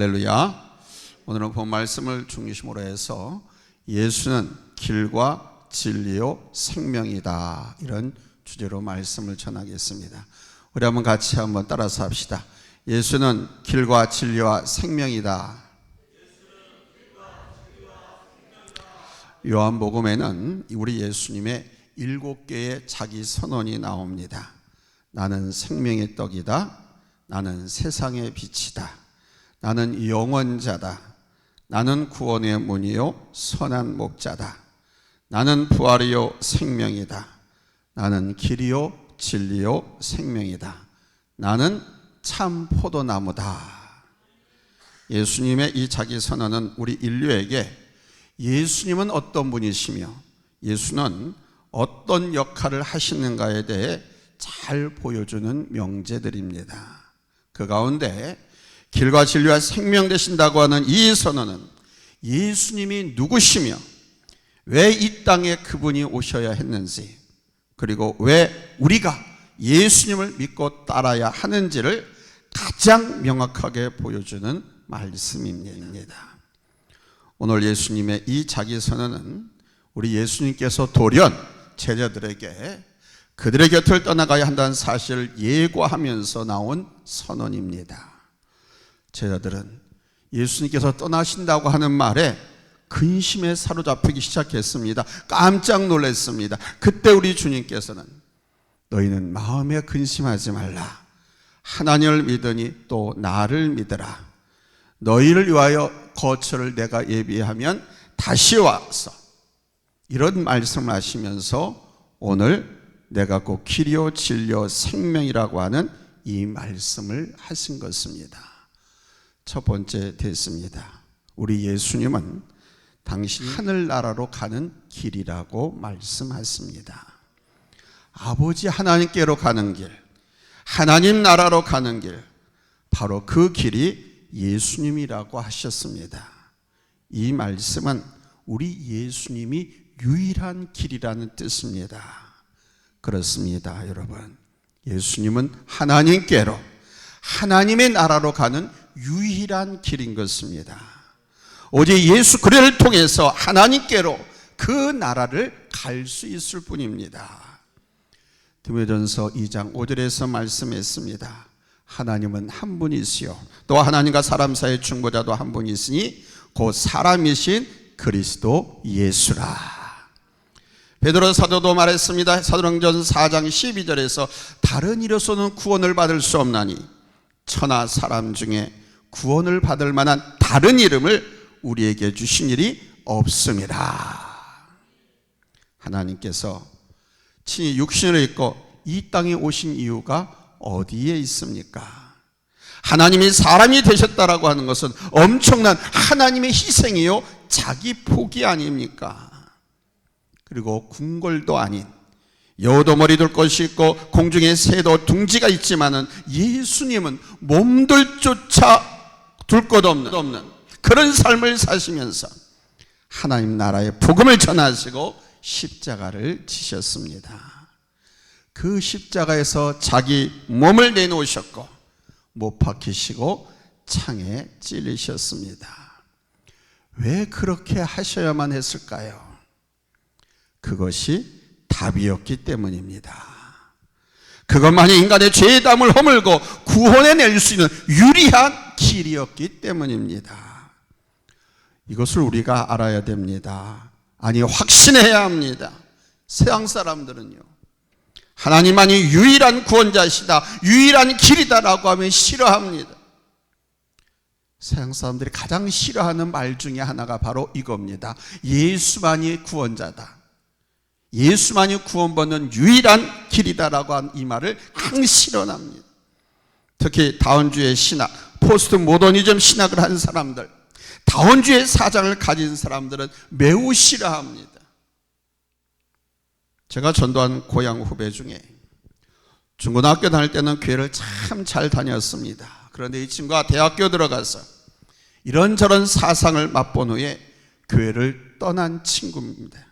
할렐루야. 오늘은 본 말씀을 중심으로 해서 예수는 길과 진리요 생명이다, 이런 주제로 말씀을 전하겠습니다. 우리 한번 따라서 합시다. 예수는 길과 진리와 생명이다. 요한복음에는 우리 예수님의 7개의 자기 선언이 나옵니다. 나는 생명의 떡이다. 나는 세상의 빛이다. 나는 영원자다. 나는 구원의 문이요 선한 목자다. 나는 부활이요 생명이다. 나는 길이요 진리요 생명이다. 나는 참 포도나무다. 예수님의 이 자기 선언은 우리 인류에게 예수님은 어떤 분이시며 예수는 어떤 역할을 하시는가에 대해 잘 보여주는 명제들입니다. 그 가운데 길과 진리와 생명 되신다고 하는 이 선언은 예수님이 누구시며 왜 이 땅에 그분이 오셔야 했는지, 그리고 왜 우리가 예수님을 믿고 따라야 하는지를 가장 명확하게 보여주는 말씀입니다. 오늘 예수님의 이 자기 선언은 우리 예수님께서 돌연 제자들에게 그들의 곁을 떠나가야 한다는 사실을 예고하면서 나온 선언입니다. 제자들은 예수님께서 떠나신다고 하는 말에 근심에 사로잡히기 시작했습니다. 깜짝 놀랐습니다. 그때 우리 주님께서는 너희는 마음에 근심하지 말라. 하나님을 믿으니 또 나를 믿으라. 너희를 위하여 거처를 내가 예비하면 다시 와서, 이런 말씀을 하시면서 오늘 내가 곧 길이요 진리요 생명이라고 하는 이 말씀을 하신 것입니다. 첫 번째 됐습니다. 우리 예수님은 당신 하늘나라로 가는 길이라고 말씀하십니다. 아버지 하나님께로 가는 길, 하나님 나라로 가는 길, 바로 그 길이 예수님이라고 하셨습니다. 이 말씀은 우리 예수님이 유일한 길이라는 뜻입니다. 그렇습니다, 여러분. 예수님은 하나님께로, 하나님의 나라로 가는 유일한 길인 것입니다. 오직 예수 그리스도를 통해서 하나님께로 그 나라를 갈 수 있을 뿐입니다. 디모데전서 2장 5절에서 말씀했습니다. 하나님은 한 분이시요 또 하나님과 사람 사이의 중보자도 한 분이 있으니 곧 사람이신 그리스도 예수라. 베드로 사도도 말했습니다. 사도행전 4장 12절에서 다른 이로서는 구원을 받을 수 없나니 천하 사람 중에 구원을 받을 만한 다른 이름을 우리에게 주신 일이 없음이라. 하나님께서 친히 육신을 입고 이 땅에 오신 이유가 어디에 있습니까? 하나님이 사람이 되셨다라고 하는 것은 엄청난 하나님의 희생이요 자기 포기 아닙니까? 그리고 궁궐도 아닌 여우도 머리 둘 것이 있고 공중에 새도 둥지가 있지만은 예수님은 몸둘조차 둘 것 없는 그런 삶을 사시면서 하나님 나라의 복음을 전하시고 십자가를 지셨습니다. 그 십자가에서 자기 몸을 내놓으셨고 못 박히시고 창에 찔리셨습니다. 왜 그렇게 하셔야만 했을까요? 그것이 답이었기 때문입니다. 그것만이 인간의 죄의 담을 허물고 구원해낼 수 있는 유리한 길이었기 때문입니다. 이것을 우리가 알아야 됩니다. 아니, 확신해야 합니다. 세상 사람들은요, 하나님만이 유일한 구원자시다, 유일한 길이다라고 하면 싫어합니다. 세상 사람들이 가장 싫어하는 말 중에 하나가 바로 이겁니다. 예수만이 구원자다, 예수만이 구원받는 유일한 길이다라고 한 이 말을 항상 실현합니다. 특히 다운주의 신학, 포스트 모더니즘 신학을 한 사람들, 다운주의 사상을 가진 사람들은 매우 싫어합니다. 제가 전도한 고향 후배 중에 중고등학교 다닐 때는 교회를 참 잘 다녔습니다. 그런데 이 친구가 대학교 들어가서 이런저런 사상을 맛본 후에 교회를 떠난 친구입니다.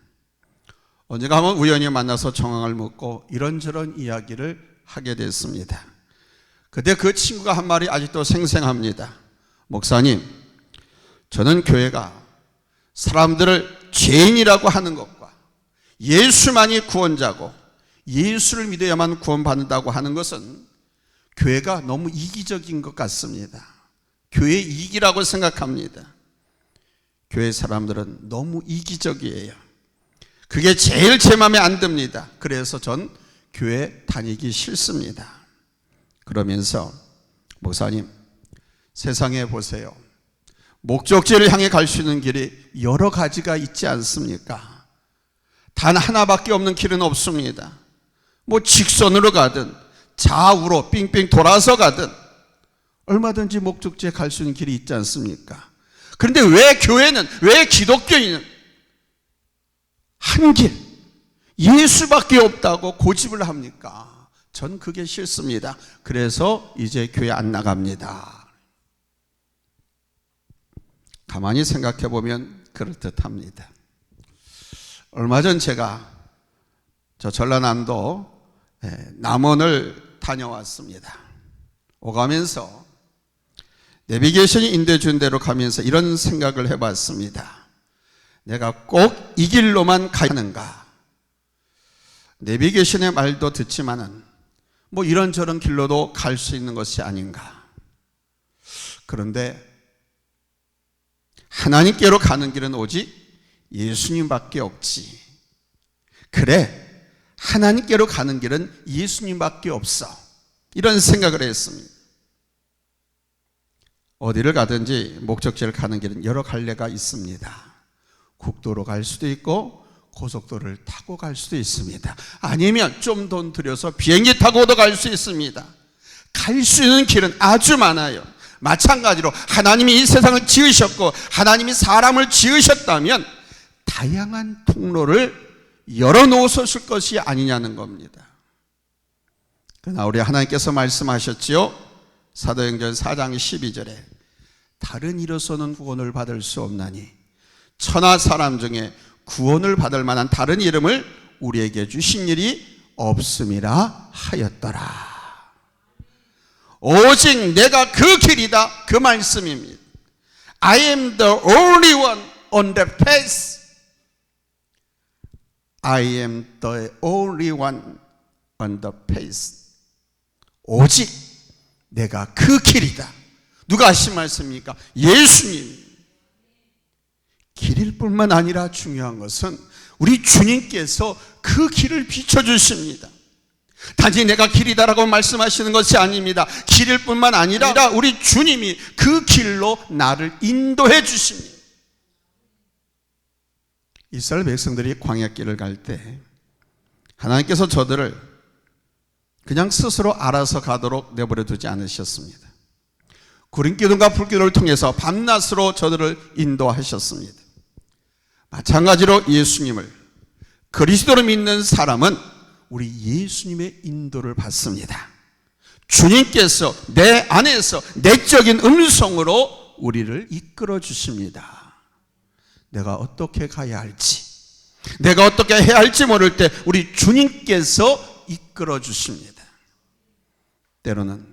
언젠가 한번 우연히 만나서 정황을 묻고 이런저런 이야기를 하게 됐습니다. 그때 그 친구가 한 말이 아직도 생생합니다. 목사님, 저는 교회가 사람들을 죄인이라고 하는 것과 예수만이 구원자고 예수를 믿어야만 구원받는다고 하는 것은 교회가 너무 이기적인 것 같습니다. 교회 이기라고 생각합니다. 교회 사람들은 너무 이기적이에요. 그게 제일 제 마음에 안 듭니다. 그래서 전 교회 다니기 싫습니다. 그러면서 목사님, 세상에 보세요. 목적지를 향해 갈 수 있는 길이 여러 가지가 있지 않습니까? 단 하나밖에 없는 길은 없습니다. 뭐 직선으로 가든 좌우로 빙빙 돌아서 가든 얼마든지 목적지에 갈 수 있는 길이 있지 않습니까? 그런데 왜 교회는, 왜 기독교인은 한 길, 예수밖에 없다고 고집을 합니까? 전 그게 싫습니다. 그래서 이제 교회 안 나갑니다. 가만히 생각해 보면 그럴듯합니다. 얼마 전 제가 저 전라남도 남원을 다녀왔습니다. 오가면서 내비게이션이 인도해준 대로 가면서 이런 생각을 해봤습니다. 내가 꼭 이 길로만 가야 하는가? 내비게이션의 말도 듣지만은 뭐 이런저런 길로도 갈 수 있는 것이 아닌가? 그런데 하나님께로 가는 길은 오직 예수님밖에 없지. 그래, 하나님께로 가는 길은 예수님밖에 없어. 이런 생각을 했습니다. 어디를 가든지 목적지를 가는 길은 여러 갈래가 있습니다. 국도로 갈 수도 있고 고속도로를 타고 갈 수도 있습니다. 아니면 좀 돈 들여서 비행기 타고도 갈 수 있습니다. 갈 수 있는 길은 아주 많아요. 마찬가지로 하나님이 이 세상을 지으셨고 하나님이 사람을 지으셨다면 다양한 통로를 열어놓으셨을 것이 아니냐는 겁니다. 그러나 우리 하나님께서 말씀하셨지요. 사도행전 4장 12절에 다른 이로서는 구원을 받을 수 없나니 천하 사람 중에 구원을 받을 만한 다른 이름을 우리에게 주신 일이 없음이라 하였더라. 오직 내가 그 길이다, 그 말씀입니다. I am the only one on the path. I am the only one on the path. 오직 내가 그 길이다. 누가 하신 말씀입니까? 예수님. 길일 뿐만 아니라 중요한 것은 우리 주님께서 그 길을 비춰주십니다. 단지 내가 길이다라고 말씀하시는 것이 아닙니다. 길일 뿐만 아니라 우리 주님이 그 길로 나를 인도해 주십니다. 이스라엘 백성들이 광야길을 갈 때 하나님께서 저들을 그냥 스스로 알아서 가도록 내버려 두지 않으셨습니다. 구름기둥과 불기둥을 통해서 밤낮으로 저들을 인도하셨습니다. 마찬가지로 예수님을 그리스도로 믿는 사람은 우리 예수님의 인도를 받습니다. 주님께서 내 안에서 내적인 음성으로 우리를 이끌어 주십니다. 내가 어떻게 가야 할지, 내가 어떻게 해야 할지 모를 때 우리 주님께서 이끌어 주십니다. 때로는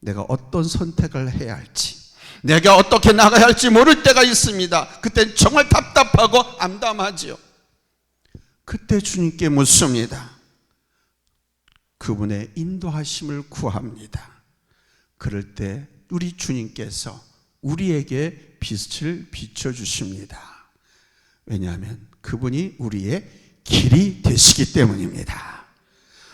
내가 어떤 선택을 해야 할지, 내가 어떻게 나가야 할지 모를 때가 있습니다. 그때 정말 답답하고 암담하지요. 그때 주님께 묻습니다. 그분의 인도하심을 구합니다. 그럴 때 우리 주님께서 우리에게 빛을 비춰주십니다. 왜냐하면 그분이 우리의 길이 되시기 때문입니다.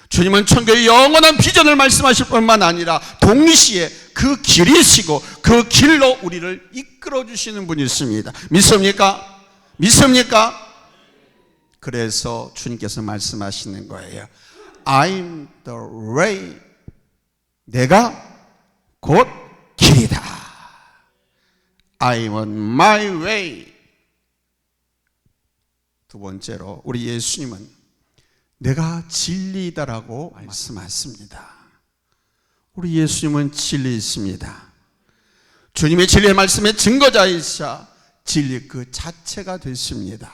주님은 천국의 영원한 비전을 말씀하실 뿐만 아니라 동시에 그 길이시고 그 길로 우리를 이끌어 주시는 분이십니다. 믿습니까? 믿습니까? 그래서 주님께서 말씀하시는 거예요. I'm the way. 내가 곧 길이다. I'm on my way. 두 번째로 우리 예수님은 내가 진리이다라고 말씀하십니다. 우리 예수님은 진리이십니다. 주님의 진리의 말씀의 증거자이자 진리 그 자체가 되십니다.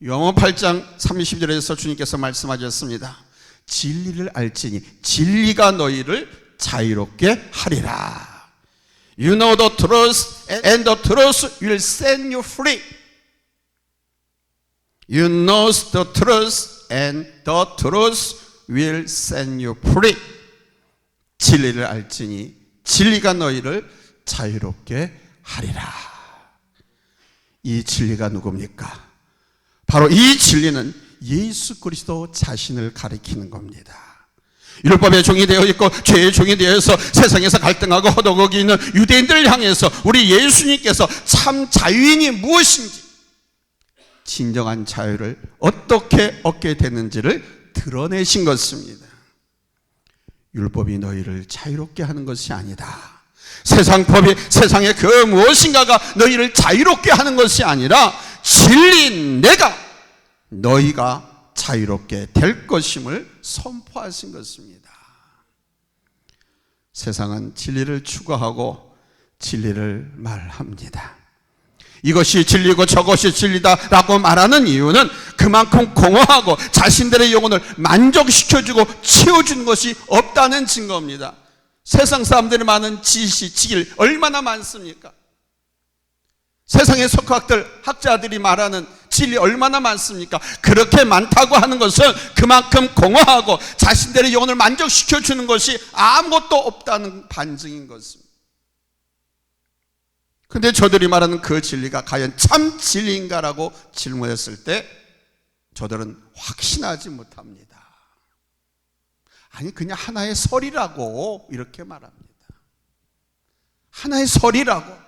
요한복음 8장 30절에서 주님께서 말씀하셨습니다. 진리를 알지니 진리가 너희를 자유롭게 하리라. You know the truth and the truth will set you free. You know the truth and the truth will set you free. 진리를 알지니 진리가 너희를 자유롭게 하리라. 이 진리가 누굽니까? 바로 이 진리는 예수 그리스도 자신을 가리키는 겁니다. 율법의 종이 되어 있고 죄의 종이 되어서 세상에서 갈등하고 허덕이고 있는 유대인들을 향해서 우리 예수님께서 참 자유인이 무엇인지, 진정한 자유를 어떻게 얻게 되는지를 드러내신 것입니다. 율법이 너희를 자유롭게 하는 것이 아니다. 세상 법이, 세상의 그 무엇인가가 너희를 자유롭게 하는 것이 아니라 진리인 내가 너희가 자유롭게 될 것임을 선포하신 것입니다. 세상은 진리를 추구하고 진리를 말합니다. 이것이 진리고 저것이 진리다라고 말하는 이유는 그만큼 공허하고 자신들의 영혼을 만족시켜주고 채워주는 것이 없다는 증거입니다. 세상 사람들이 많은 지식, 지길 얼마나 많습니까? 세상의 석학들, 학자들이 말하는 진리 얼마나 많습니까? 그렇게 많다고 하는 것은 그만큼 공허하고 자신들의 영혼을 만족시켜주는 것이 아무것도 없다는 반증인 것입니다. 그런데 저들이 말하는 그 진리가 과연 참 진리인가라고 질문했을 때 저들은 확신하지 못합니다. 아니, 그냥 하나의 설이라고 이렇게 말합니다. 하나의 설이라고.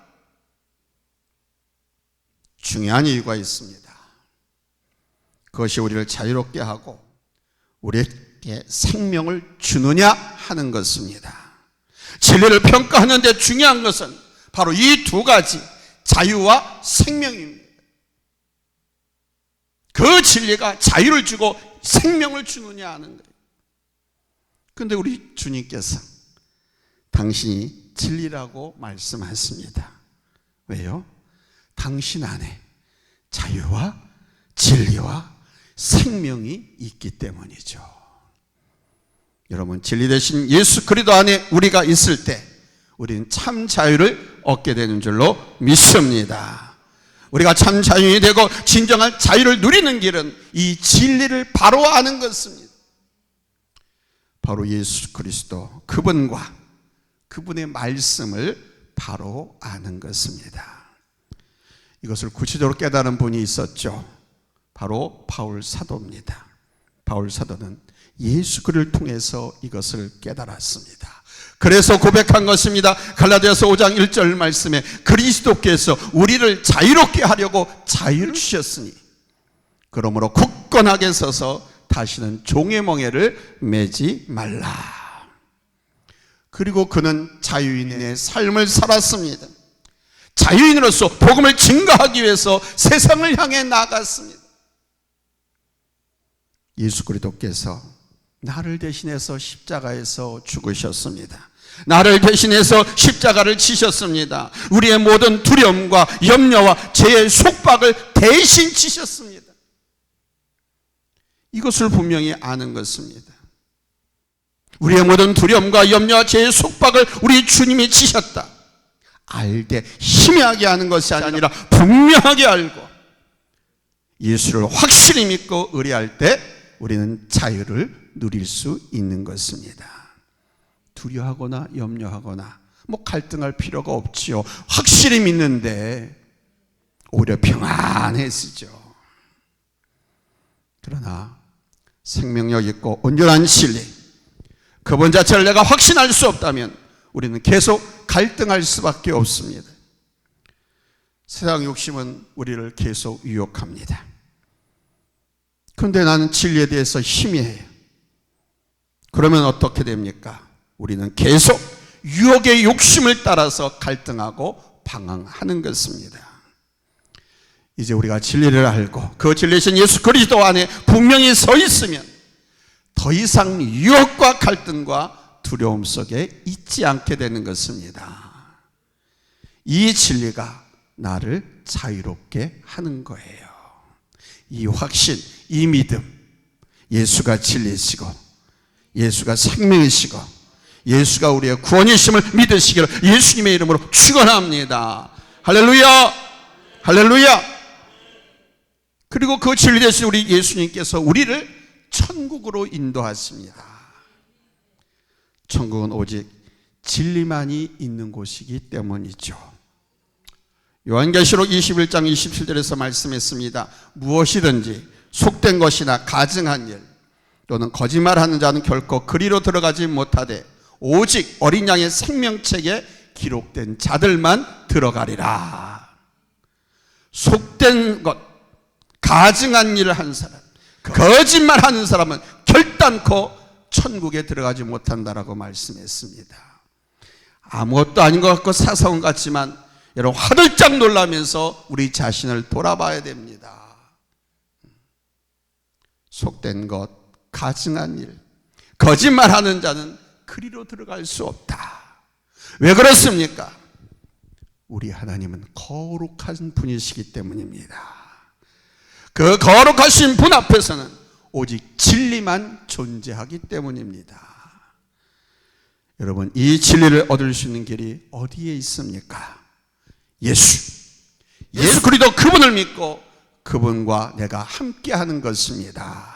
중요한 이유가 있습니다. 그것이 우리를 자유롭게 하고 우리에게 생명을 주느냐 하는 것입니다. 진리를 평가하는 데 중요한 것은 바로 이 두 가지, 자유와 생명입니다. 그 진리가 자유를 주고 생명을 주느냐 하는 거예요. 그런데 우리 주님께서 당신이 진리라고 말씀하십니다. 왜요? 당신 안에 자유와 진리와 생명이 있기 때문이죠. 여러분, 진리 되신 예수 그리스도 안에 우리가 있을 때 우리는 참 자유를 얻게 되는 줄로 믿습니다. 우리가 참 자유인이 되고 진정한 자유를 누리는 길은 이 진리를 바로 아는 것입니다. 바로 예수 그리스도, 그분과 그분의 말씀을 바로 아는 것입니다. 이것을 구체적으로 깨달은 분이 있었죠. 바로 바울 사도입니다. 바울 사도는 예수 그리스도를 통해서 이것을 깨달았습니다. 그래서 고백한 것입니다. 갈라디아서 5장 1절 말씀에 그리스도께서 우리를 자유롭게 하려고 자유를 주셨으니 그러므로 굳건하게 서서 다시는 종의 멍에를 매지 말라. 그리고 그는 자유인의 삶을 살았습니다. 자유인으로서 복음을 증거하기 위해서 세상을 향해 나갔습니다. 예수 그리스도께서 나를 대신해서 십자가에서 죽으셨습니다. 나를 대신해서 십자가를 지셨습니다. 우리의 모든 두려움과 염려와 죄의 속박을 대신 지셨습니다. 이것을 분명히 아는 것입니다. 우리의 모든 두려움과 염려와 죄의 속박을 우리 주님이 지셨다. 알되 희미하게 하는 것이 아니라 분명하게 알고 예수를 확실히 믿고 의뢰할 때 우리는 자유를 누릴 수 있는 것입니다. 두려워하거나 염려하거나 갈등할 필요가 없지요. 확실히 믿는데 오히려 평안해지죠. 그러나 생명력 있고 온전한 진리, 그분 자체를 내가 확신할 수 없다면 우리는 계속 갈등할 수밖에 없습니다. 세상 욕심은 우리를 계속 유혹합니다. 그런데 나는 진리에 대해서 희미해요. 그러면 어떻게 됩니까? 우리는 계속 유혹의 욕심을 따라서 갈등하고 방황하는 것입니다. 이제 우리가 진리를 알고 그 진리이신 예수 그리스도 안에 분명히 서 있으면 더 이상 유혹과 갈등과 두려움 속에 있지 않게 되는 것입니다. 이 진리가 나를 자유롭게 하는 거예요. 이 확신, 이 믿음, 예수가 진리시고 예수가 생명이시고 예수가 우리의 구원이심을 믿으시기를 예수님의 이름으로 축원합니다. 할렐루야, 할렐루야. 그리고 그 진리 되신 우리 예수님께서 우리를 천국으로 인도하십니다. 천국은 오직 진리만이 있는 곳이기 때문이죠. 요한계시록 21장 27절에서 말씀했습니다. 무엇이든지 속된 것이나 가증한 일 또는 거짓말하는 자는 결코 그리로 들어가지 못하되 오직 어린 양의 생명책에 기록된 자들만 들어가리라. 속된 것, 가증한 일을 한 사람, 거짓말하는 사람은 결단코 천국에 들어가지 못한다라고 말씀했습니다. 아무것도 아닌 것 같고 사사건 같지만 여러분 화들짝 놀라면서 우리 자신을 돌아봐야 됩니다. 속된 것, 가증한 일, 거짓말하는 자는 그리로 들어갈 수 없다. 왜 그렇습니까? 우리 하나님은 거룩한 분이시기 때문입니다. 그 거룩하신 분 앞에서는 오직 진리만 존재하기 때문입니다. 여러분, 이 진리를 얻을 수 있는 길이 어디에 있습니까? 예수 그리스도 그분을 믿고 그분과 내가 함께하는 것입니다.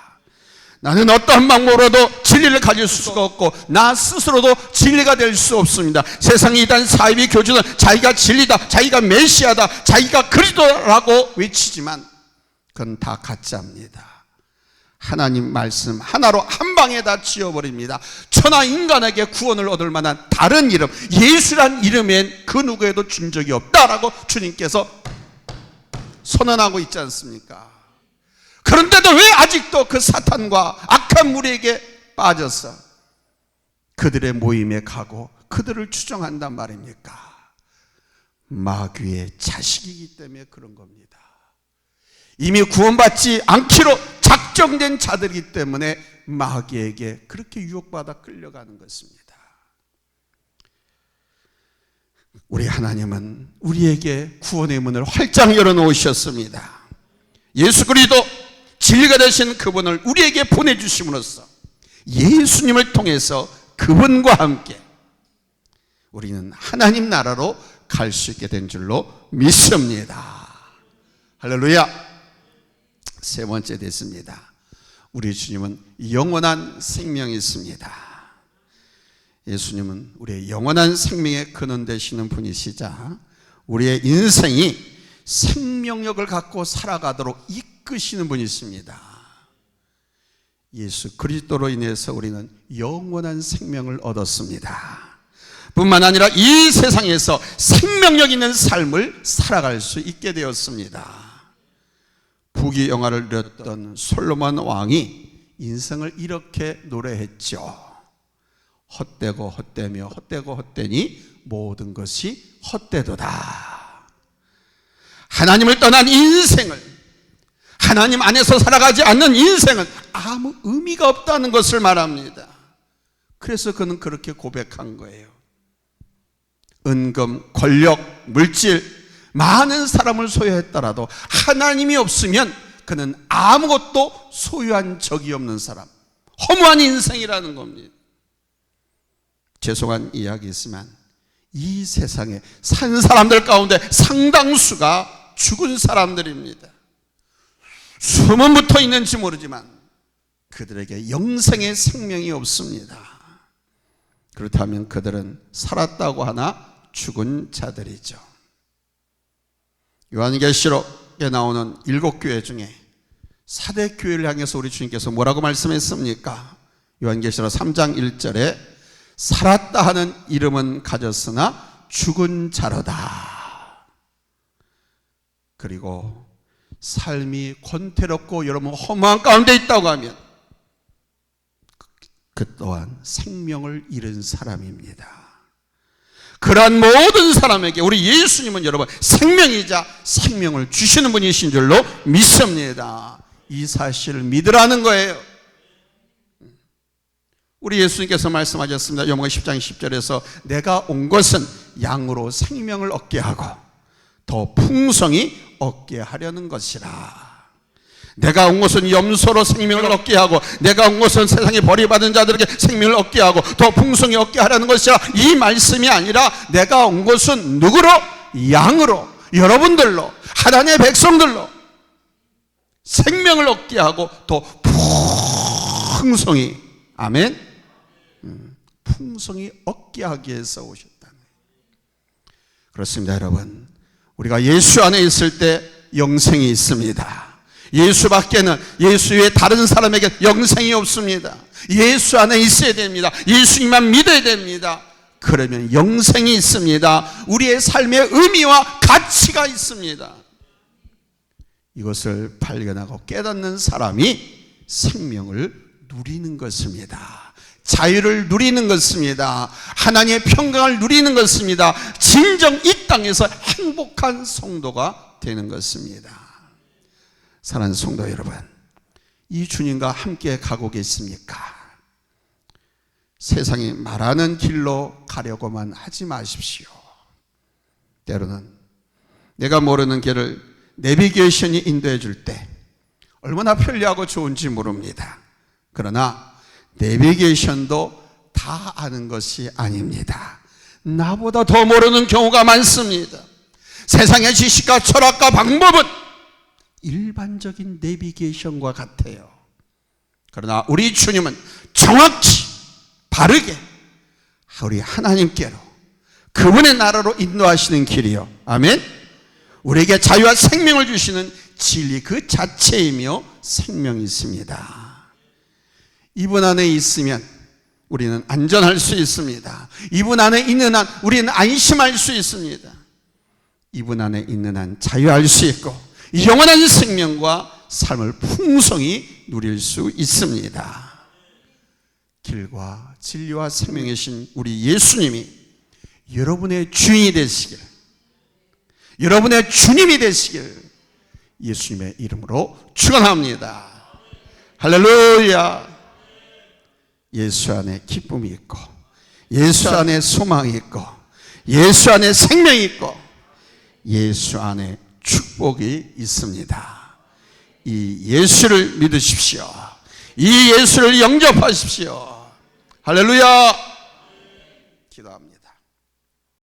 나는 어떠한 방법으로도 진리를 가질 수가 없고 나 스스로도 진리가 될 수 없습니다. 세상이 이단 사이비 교주는 자기가 진리다, 자기가 메시아다, 자기가 그리스도라고 외치지만 그건 다 가짜입니다. 하나님 말씀 하나로 한 방에 다 지워버립니다. 천하 인간에게 구원을 얻을 만한 다른 이름, 예수란 이름엔 그 누구에도 준 적이 없다라고 주님께서 선언하고 있지 않습니까? 그런데도 왜 아직도 그 사탄과 악한 무리에게 빠져서 그들의 모임에 가고 그들을 추종한단 말입니까? 마귀의 자식이기 때문에 그런 겁니다. 이미 구원받지 않기로 작정된 자들이기 때문에 마귀에게 그렇게 유혹받아 끌려가는 것입니다. 우리 하나님은 우리에게 구원의 문을 활짝 열어놓으셨습니다. 예수 그리스도 진리가 되신 그분을 우리에게 보내주심으로써 예수님을 통해서 그분과 함께 우리는 하나님 나라로 갈 수 있게 된 줄로 믿습니다. 할렐루야. 세 번째 됐습니다. 우리 주님은 영원한 생명이 있습니다. 예수님은 우리의 영원한 생명의 근원 되시는 분이시자 우리의 인생이 생명력을 갖고 살아가도록 이끄시는 분이십니다. 예수 그리스도로 인해서 우리는 영원한 생명을 얻었습니다. 뿐만 아니라 이 세상에서 생명력 있는 삶을 살아갈 수 있게 되었습니다. 부귀영화를 누렸던 솔로몬 왕이 인생을 이렇게 노래했죠. 헛되고 헛되며 헛되고 헛되니 모든 것이 헛되도다. 하나님을 떠난 인생을, 하나님 안에서 살아가지 않는 인생은 아무 의미가 없다는 것을 말합니다. 그래서 그는 그렇게 고백한 거예요. 은금, 권력, 물질, 많은 사람을 소유했더라도 하나님이 없으면 그는 아무것도 소유한 적이 없는 사람, 허무한 인생이라는 겁니다. 죄송한 이야기이지만 이 세상에 산 사람들 가운데 상당수가 죽은 사람들입니다. 숨은 붙어 있는지 모르지만 그들에게 영생의 생명이 없습니다. 그렇다면 그들은 살았다고 하나 죽은 자들이죠. 요한계시록에 나오는 7교회 중에 4대 교회를 향해서 우리 주님께서 뭐라고 말씀했습니까? 요한계시록 3장 1절에 살았다 하는 이름은 가졌으나 죽은 자로다. 그리고 삶이 권태롭고 여러분 허무한 가운데 있다고 하면 그 또한 생명을 잃은 사람입니다. 그러한 모든 사람에게 우리 예수님은 여러분 생명이자 생명을 주시는 분이신 줄로 믿습니다. 이 사실을 믿으라는 거예요. 우리 예수님께서 말씀하셨습니다. 요한복음 10장 10절에서 내가 온 것은 양으로 생명을 얻게 하고 더 풍성히 얻게 하려는 것이라. 내가 온 것은 염소로 생명을 얻게 하고, 내가 온 것은 세상에 버림받은 자들에게 생명을 얻게 하고 더 풍성히 얻게 하라는 것이라, 이 말씀이 아니라 내가 온 것은 누구로? 양으로, 여러분들로, 하나님의 백성들로 생명을 얻게 하고 더 풍성히, 아멘, 풍성히 얻게 하기 위해서 오셨다. 그렇습니다. 여러분, 우리가 예수 안에 있을 때 영생이 있습니다. 예수 밖에는, 예수 외에 다른 사람에게 영생이 없습니다. 예수 안에 있어야 됩니다. 예수님만 믿어야 됩니다. 그러면 영생이 있습니다. 우리의 삶의 의미와 가치가 있습니다. 이것을 발견하고 깨닫는 사람이 생명을 누리는 것입니다. 자유를 누리는 것입니다. 하나님의 평강을 누리는 것입니다. 진정 이 땅에서 행복한 성도가 되는 것입니다. 사랑하는 성도 여러분, 이 주님과 함께 가고 계십니까? 세상이 말하는 길로 가려고만 하지 마십시오. 때로는 내가 모르는 길을 내비게이션이 인도해 줄 때 얼마나 편리하고 좋은지 모릅니다. 그러나 내비게이션도 다 아는 것이 아닙니다. 나보다 더 모르는 경우가 많습니다. 세상의 지식과 철학과 방법은 일반적인 내비게이션과 같아요. 그러나 우리 주님은 정확히 바르게 우리 하나님께로, 그분의 나라로 인도하시는 길이요, 아멘, 우리에게 자유와 생명을 주시는 진리 그 자체이며 생명이 있습니다. 이분 안에 있으면 우리는 안전할 수 있습니다. 이분 안에 있는 한 우리는 안심할 수 있습니다. 이분 안에 있는 한 자유할 수 있고 영원한 생명과 삶을 풍성히 누릴 수 있습니다. 길과 진리와 생명이신 우리 예수님이 여러분의 주인이 되시길, 여러분의 주님이 되시길 예수님의 이름으로 축원합니다. 할렐루야. 예수 안에 기쁨이 있고, 예수 안에 소망이 있고, 예수 안에 생명이 있고, 예수 안에 축복이 있습니다. 이 예수를 믿으십시오. 이 예수를 영접하십시오. 할렐루야.